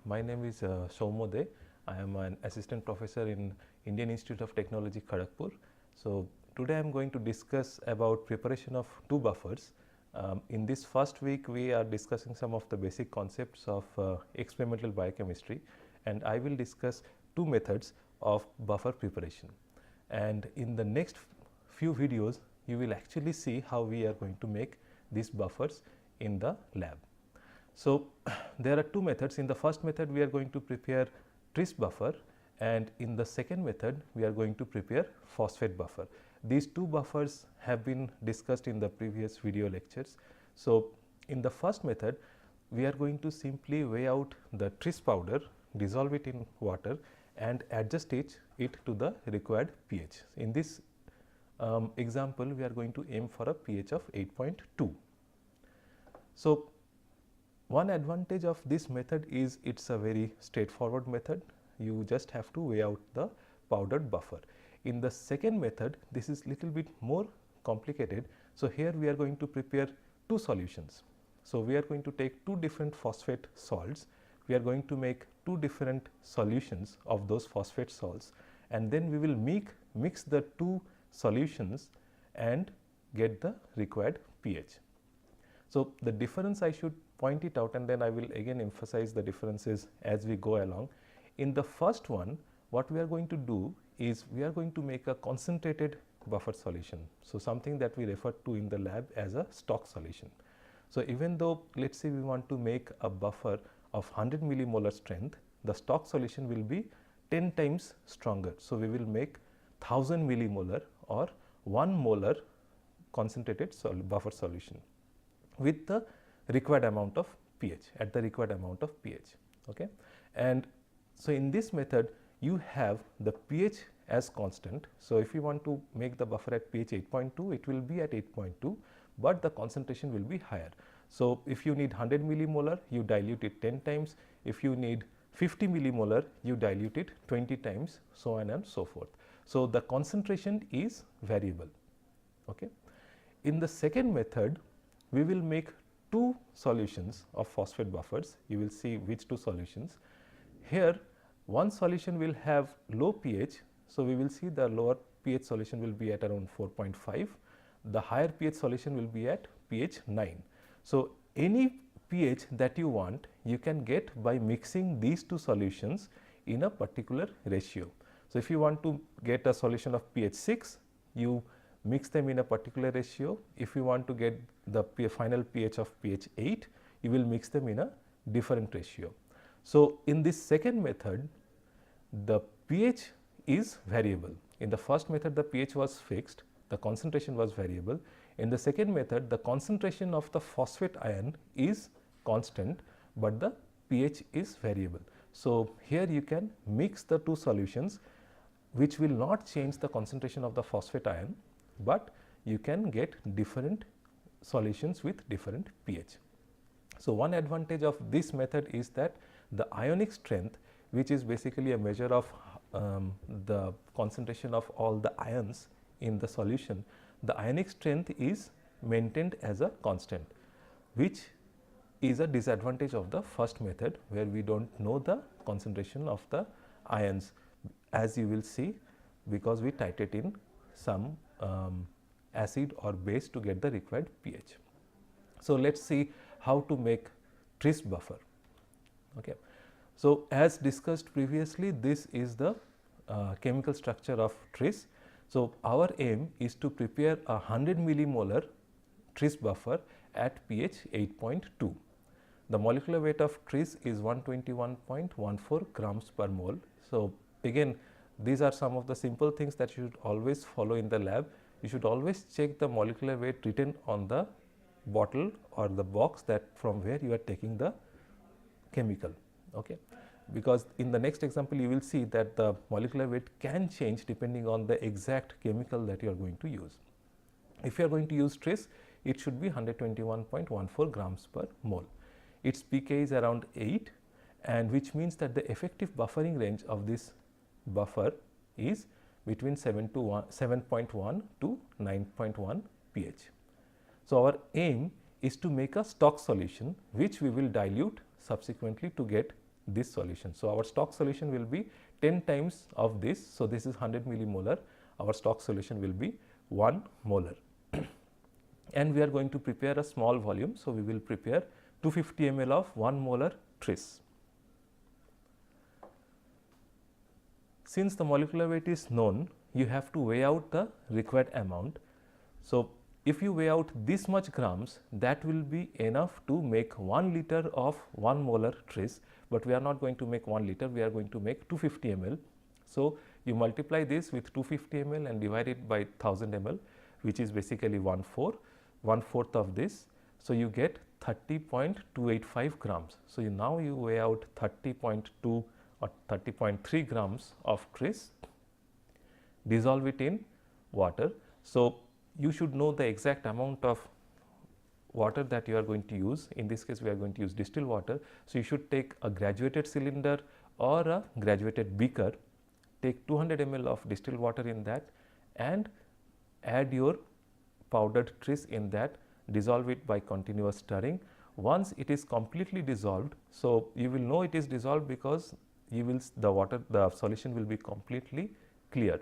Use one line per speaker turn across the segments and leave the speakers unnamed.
My name is Soumodey. I am an assistant professor in Indian Institute of Technology, Kharagpur. So, today I am going to discuss about preparation of two buffers. In this first week, we are discussing some of the basic concepts of experimental biochemistry, and I will discuss two methods of buffer preparation. And in the next few videos, you will actually see how we are going to make these buffers in the lab. So, there are two methods. In the first method, we are going to prepare tris buffer, and in the second method, we are going to prepare phosphate buffer. These two buffers have been discussed in the previous video lectures. So, in the first method, we are going to simply weigh out the tris powder, dissolve it in water and adjust it to the required pH. In this example, we are going to aim for a pH of 8.2. So, one advantage of this method is it is a very straightforward method. You just have to weigh out the powdered buffer. In the second method, this is little bit more complicated. So, here we are going to prepare two solutions. So, we are going to take two different phosphate salts. We are going to make two different solutions of those phosphate salts, and then we will mix the two solutions and get the required pH. So, the difference I should point it out, and then I will again emphasize the differences as we go along. In the first one, what we are going to do is we are going to make a concentrated buffer solution. So, something that we refer to in the lab as a stock solution. So, even though let us say we want to make a buffer of 100 millimolar strength, the stock solution will be 10 times stronger. So, we will make 1000 millimolar or 1 molar concentrated buffer solution with the required amount of pH, at the required amount of pH. Okay. And so, in this method you have the pH as constant. So, if you want to make the buffer at pH 8.2, it will be at 8.2, but the concentration will be higher. So, if you need 100 millimolar, you dilute it 10 times. If you need 50 millimolar, you dilute it 20 times, so on and so forth. So, the concentration is variable. Okay. In the second method, we will make two solutions of phosphate buffers. You will see which two solutions. Here one solution will have low pH. So, we will see the lower pH solution will be at around 4.5. The higher pH solution will be at pH 9. So, any pH that you want, you can get by mixing these two solutions in a particular ratio. So, if you want to get a solution of pH 6, you mix them in a particular ratio. If you want to get the final pH of pH 8, you will mix them in a different ratio. So, in this second method, the pH is variable. In the first method, the pH was fixed, the concentration was variable. In the second method, the concentration of the phosphate ion is constant, but the pH is variable. So, here you can mix the two solutions, which will not change the concentration of the phosphate ion, but you can get different solutions with different pH. So, one advantage of this method is that the ionic strength, which is basically a measure of the concentration of all the ions in the solution, the ionic strength is maintained as a constant, which is a disadvantage of the first method, where we do not know the concentration of the ions, as you will see, because we titrate in some acid or base to get the required pH. So, let us see how to make tris buffer. Okay. So, as discussed previously, this is the chemical structure of tris. So, our aim is to prepare a 100 millimolar tris buffer at pH 8.2. The molecular weight of tris is 121.14 grams per mole. So, again, these are some of the simple things that you should always follow in the lab. You should always check the molecular weight written on the bottle or the box that from where you are taking the chemical. Okay. Because in the next example, you will see that the molecular weight can change depending on the exact chemical that you are going to use. If you are going to use tris, it should be 121.14 grams per mole. Its pK is around 8, and which means that the effective buffering range of this buffer is between 7.1 to 9.1 pH. So, our aim is to make a stock solution, which we will dilute subsequently to get this solution. So, our stock solution will be 10 times of this. So, this is 100 millimolar, our stock solution will be 1 molar and we are going to prepare a small volume. So, we will prepare 250 ml of 1 molar tris. Since the molecular weight is known, you have to weigh out the required amount. So, if you weigh out this much grams, that will be enough to make 1 liter of 1 molar tris, but we are not going to make 1 liter, we are going to make 250 ml. So, you multiply this with 250 ml and divide it by 1000 ml, which is basically 1/4 of this. So, you get 30.285 grams. So, now you weigh out 30.2 or 30.3 grams of tris, dissolve it in water. So, you should know the exact amount of water that you are going to use. In this case, we are going to use distilled water. So, you should take a graduated cylinder or a graduated beaker, take 200 ml of distilled water in that and add your powdered tris in that, dissolve it by continuous stirring. Once it is completely dissolved, so you will know it is dissolved because the solution will be completely clear.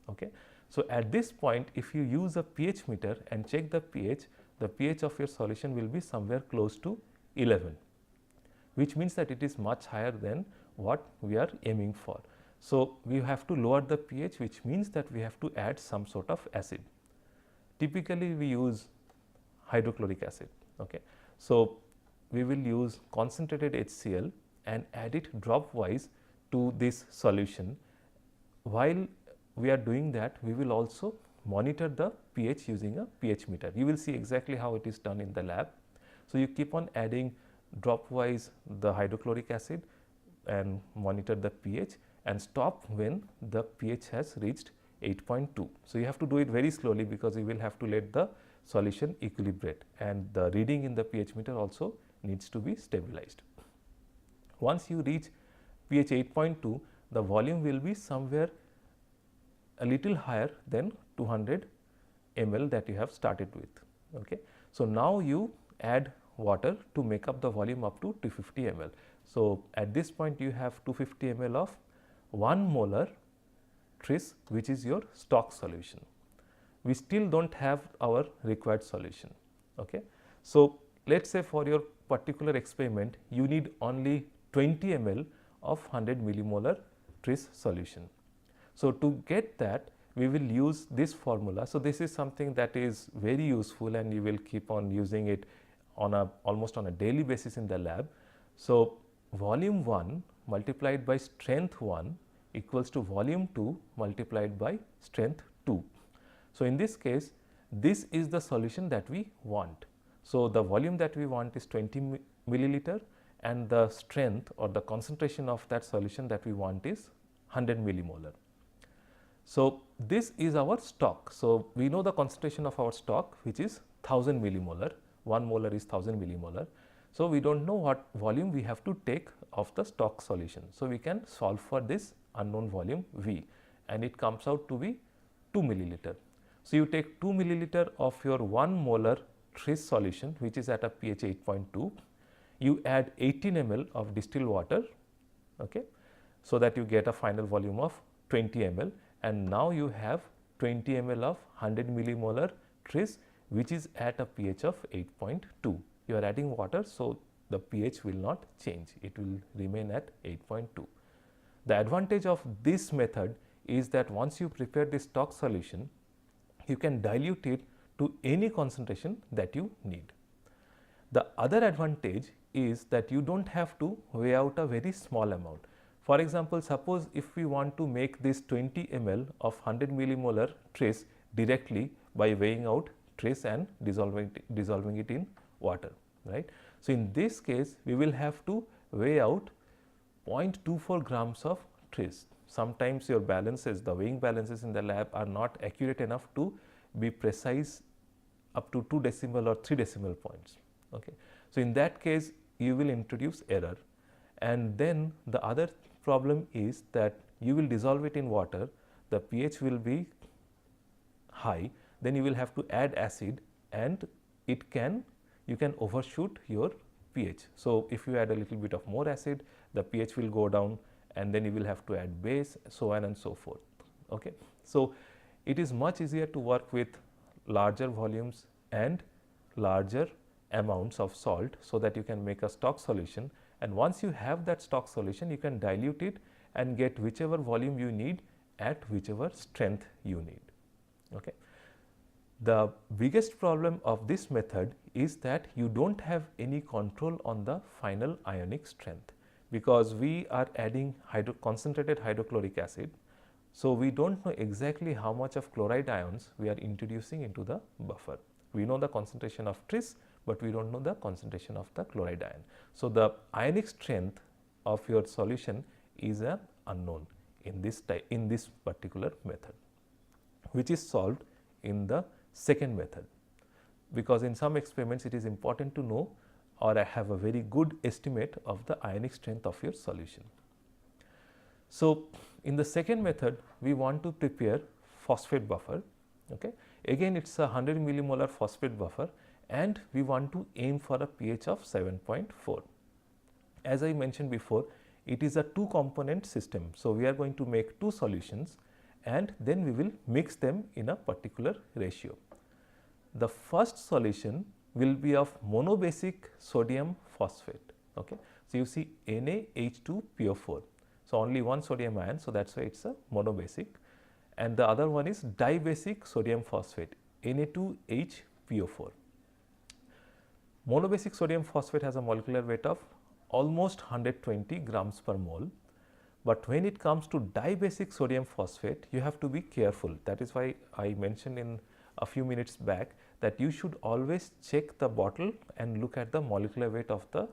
Okay. So, at this point, if you use a pH meter and check the pH of your solution will be somewhere close to 11, which means that it is much higher than what we are aiming for. So, we have to lower the pH, which means that we have to add some sort of acid. Typically, we use hydrochloric acid. Okay. So, we will use concentrated HCl and add it drop wise to this solution. While we are doing that, we will also monitor the pH using a pH meter. You will see exactly how it is done in the lab. So, you keep on adding drop wise the hydrochloric acid and monitor the pH and stop when the pH has reached 8.2. So, you have to do it very slowly because you will have to let the solution equilibrate and the reading in the pH meter also needs to be stabilized. Once you reach pH 8.2, the volume will be somewhere a little higher than 200 ml that you have started with. Okay. So, now you add water to make up the volume up to 250 ml. So, at this point you have 250 ml of 1 molar tris, which is your stock solution. We still do not have our required solution. Okay. So, let us say for your particular experiment you need only 20 ml of 100 millimolar tris solution. So, to get that we will use this formula. So, this is something that is very useful and you will keep on using it on almost on a daily basis in the lab. So, volume 1 multiplied by strength 1 equals to volume 2 multiplied by strength 2. So, in this case this is the solution that we want. So, the volume that we want is 20 milliliter and the strength or the concentration of that solution that we want is 100 millimolar. So, this is our stock. So, we know the concentration of our stock, which is 1000 millimolar, 1 molar is 1000 millimolar. So, we do not know what volume we have to take of the stock solution. So, we can solve for this unknown volume V and it comes out to be 2 milliliter. So, you take 2 milliliter of your 1 molar tris solution, which is at a pH 8.2, you add 18 ml of distilled water, okay, so that you get a final volume of 20 ml, and now you have 20 ml of 100 millimolar tris, which is at a pH of 8.2. You are adding water, so the pH will not change, it will remain at 8.2. The advantage of this method is that once you prepare this stock solution, you can dilute it to any concentration that you need. The other advantage is that you do not have to weigh out a very small amount. For example, suppose if we want to make this 20 ml of 100 millimolar tris directly by weighing out tris and dissolving it in water, right. So, in this case we will have to weigh out 0.24 grams of tris. Sometimes your balances, the weighing balances in the lab are not accurate enough to be precise up to 2 decimal or 3 decimal points. Okay. So, in that case you will introduce error, and then the other problem is that you will dissolve it in water, the pH will be high, then you will have to add acid and you can overshoot your pH. So, if you add a little bit of more acid, the pH will go down, and then you will have to add base, so on and so forth. Okay. So, it is much easier to work with larger volumes and larger amounts of salt, so that you can make a stock solution, and once you have that stock solution, you can dilute it and get whichever volume you need at whichever strength you need. Okay. The biggest problem of this method is that you do not have any control on the final ionic strength, because we are adding concentrated hydrochloric acid. So, we do not know exactly how much of chloride ions we are introducing into the buffer. We know the concentration of tris, but we do not know the concentration of the chloride ion. So, the ionic strength of your solution is an unknown in this particular method, which is solved in the second method, because in some experiments it is important to know or have a very good estimate of the ionic strength of your solution. So, in the second method we want to prepare phosphate buffer. Okay. Again it is a 100 millimolar phosphate buffer, and we want to aim for a pH of 7.4. As I mentioned before, it is a 2 component system. So, we are going to make 2 solutions, and then we will mix them in a particular ratio. The first solution will be of monobasic sodium phosphate. Okay. So, you see NaH2PO4. So, only one sodium ion. So, that is why it is a monobasic, and the other one is dibasic sodium phosphate, Na2HPO4. Monobasic sodium phosphate has a molecular weight of almost 120 grams per mole, but when it comes to dibasic sodium phosphate, you have to be careful. That is why I mentioned in a few minutes back that you should always check the bottle and look at the molecular weight of the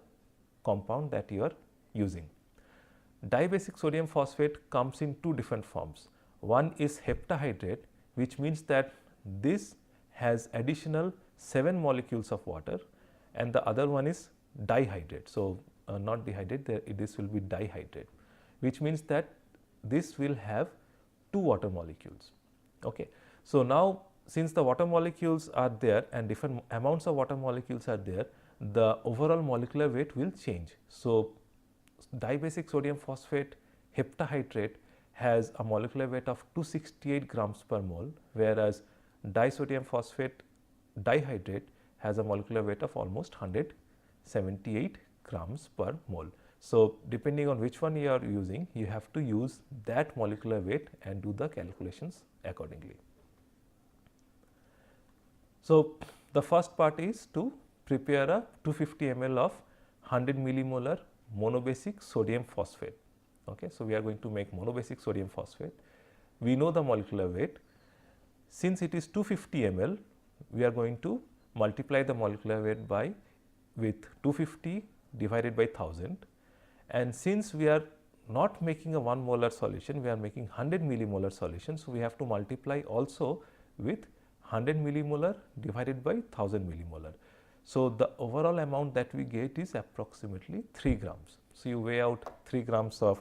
compound that you are using. Dibasic sodium phosphate comes in 2 different forms. One is heptahydrate, which means that this has additional 7 molecules of water, and the other one is dihydrate. So, not dehydrate, this will be dihydrate, which means that this will have 2 water molecules. Okay. So, now since the water molecules are there and different amounts of water molecules are there, the overall molecular weight will change. So, dibasic sodium phosphate heptahydrate has a molecular weight of 268 grams per mole, whereas disodium phosphate dihydrate has a molecular weight of almost 178 grams per mole. So, depending on which one you are using, you have to use that molecular weight and do the calculations accordingly. So, the first part is to prepare a 250 ml of 100 millimolar monobasic sodium phosphate. Okay. So, we are going to make monobasic sodium phosphate. We know the molecular weight. Since it is 250 ml, we are going to multiply the molecular weight with 250 divided by 1000, and since we are not making a 1 molar solution, we are making 100 millimolar solution. So, we have to multiply also with 100 millimolar divided by 1000 millimolar. So, the overall amount that we get is approximately 3 grams. So, you weigh out 3 grams of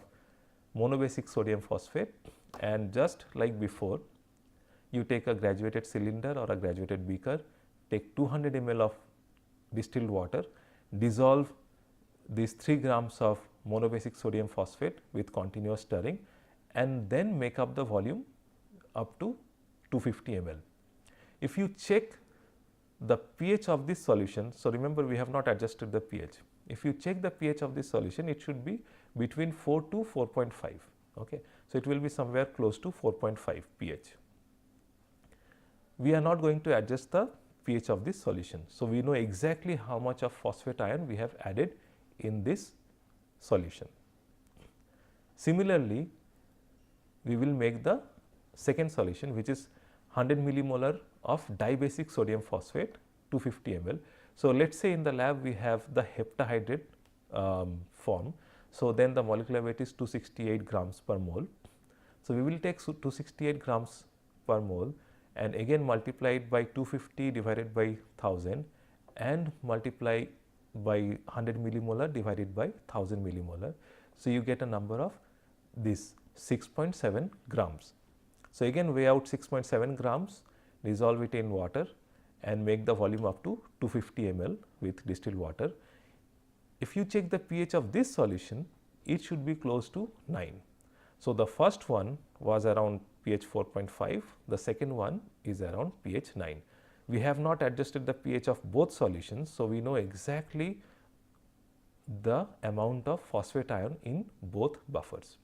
monobasic sodium phosphate, and just like before, you take a graduated cylinder or a graduated beaker, take 200 ml of distilled water, dissolve these 3 grams of monobasic sodium phosphate with continuous stirring, and then make up the volume up to 250 ml. If you check the pH of this solution, so remember we have not adjusted the pH. If you check the pH of this solution, it should be between 4 to 4.5. Okay. So, it will be somewhere close to 4.5 pH. We are not going to adjust the pH of this solution. So, we know exactly how much of phosphate ion we have added in this solution. Similarly, we will make the second solution, which is 100 millimolar of dibasic sodium phosphate 250 ml. So, let us say in the lab we have the heptahydrate form. So, then the molecular weight is 268 grams per mole. So, we will take 268 grams per mole and again multiply it by 250 divided by 1000 and multiply by 100 millimolar divided by 1000 millimolar. So, you get a number of this 6.7 grams. So, again weigh out 6.7 grams, dissolve it in water and make the volume up to 250 ml with distilled water. if you check the pH of this solution, it should be close to 9. So, the first one was around pH 4.5, the second one is around pH 9. We have not adjusted the pH of both solutions. So, we know exactly the amount of phosphate ion in both buffers.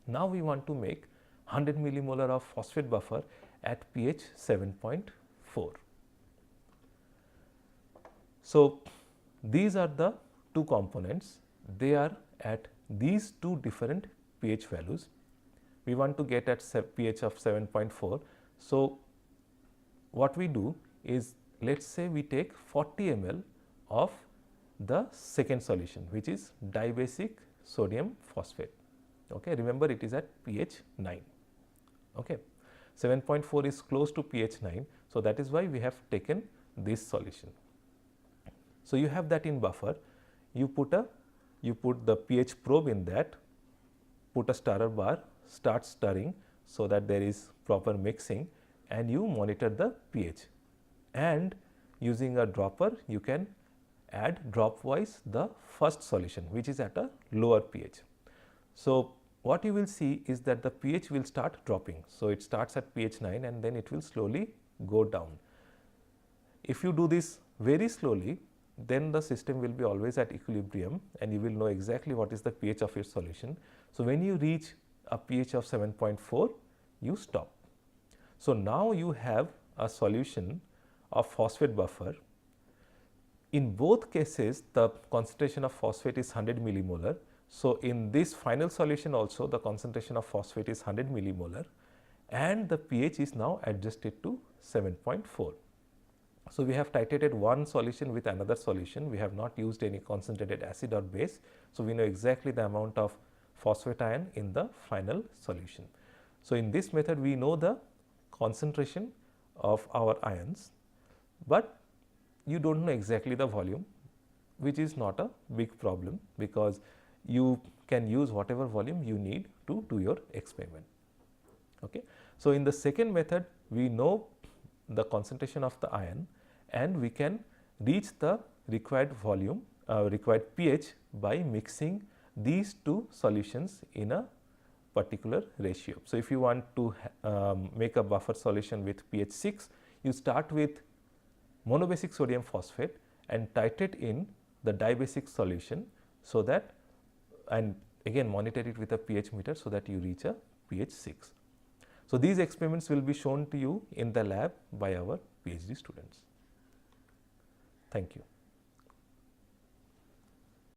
Now, we want to make 100 millimolar of phosphate buffer at pH 7.4. So, these are the two components, they are at these two different pH values. We want to get at pH of 7.4. So, what we do is, let us say we take 40 ml of the second solution, which is dibasic sodium phosphate. Okay. Remember, it is at pH 9. Okay. 7.4 is close to pH 9. So, that is why we have taken this solution. So, you have that in buffer, you put the pH probe in that, put a stirrer bar, start stirring so that there is proper mixing, and you monitor the pH, and using a dropper you can add drop wise the first solution, which is at a lower pH. So, what you will see is that the pH will start dropping. So, it starts at pH 9 and then it will slowly go down. If you do this very slowly, then the system will be always at equilibrium and you will know exactly what is the pH of your solution. So, when you reach a pH of 7.4, you stop. So, now you have a solution of phosphate buffer. In both cases, the concentration of phosphate is 100 millimolar. So, in this final solution also the concentration of phosphate is 100 millimolar and the pH is now adjusted to 7.4. So, we have titrated one solution with another solution, we have not used any concentrated acid or base. So, we know exactly the amount of phosphate ion in the final solution. So, in this method we know the concentration of our ions, but you do not know exactly the volume, which is not a big problem because you can use whatever volume you need to do your experiment. Okay. So, in the second method we know the concentration of the ion and we can reach the required volume, required pH by mixing these two solutions in a particular ratio. So, if you want to make a buffer solution with pH 6, you start with monobasic sodium phosphate and titrate in the dibasic solution, so that, and again monitor it with a pH meter so that you reach a pH 6. So, these experiments will be shown to you in the lab by our PhD students. Thank you.